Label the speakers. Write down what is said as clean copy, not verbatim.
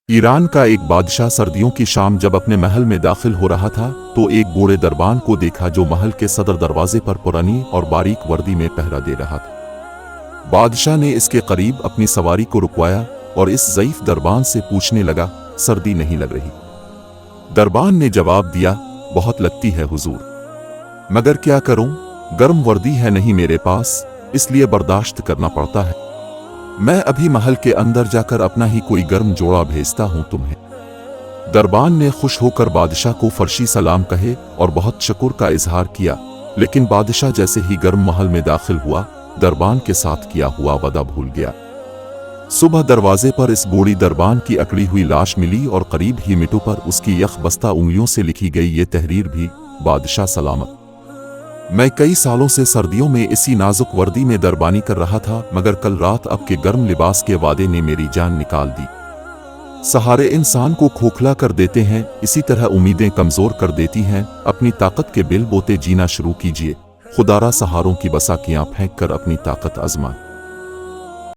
Speaker 1: ایران کا ایک بادشاہ سردیوں کی شام جب اپنے محل میں داخل ہو رہا تھا تو ایک بوڑھے دربان کو دیکھا جو محل کے صدر دروازے پر پرانی اور باریک وردی میں پہرا دے رہا تھا۔ بادشاہ نے اس کے قریب اپنی سواری کو رکوایا اور اس ضعیف دربان سے پوچھنے لگا، سردی نہیں لگ رہی؟ دربان نے جواب دیا، بہت لگتی ہے حضور، مگر کیا کروں، گرم وردی ہے نہیں میرے پاس، اس لیے برداشت کرنا پڑتا ہے۔ میں ابھی محل کے اندر جا کر اپنا ہی کوئی گرم جوڑا بھیجتا ہوں تمہیں۔ دربان نے خوش ہو کر بادشاہ کو فرشی سلام کہے اور بہت شکر کا اظہار کیا، لیکن بادشاہ جیسے ہی گرم محل میں داخل ہوا، دربان کے ساتھ کیا ہوا وعدہ بھول گیا۔ صبح دروازے پر اس بوڑھی دربان کی اکڑی ہوئی لاش ملی اور قریب ہی مٹو پر اس کی یخ بستہ انگلیوں سے لکھی گئی یہ تحریر بھی، بادشاہ سلامت۔ میں کئی سالوں سے سردیوں میں اسی نازک وردی میں دربانی کر رہا تھا، مگر کل رات اب کے گرم لباس کے وعدے نے میری جان نکال دی۔ سہارے انسان کو کھوکھلا کر دیتے ہیں، اسی طرح امیدیں کمزور کر دیتی ہیں۔ اپنی طاقت کے بل بوتے جینا شروع کیجیے، خدا را سہاروں کی بساکیاں پھینک کر اپنی طاقت آزمائیں۔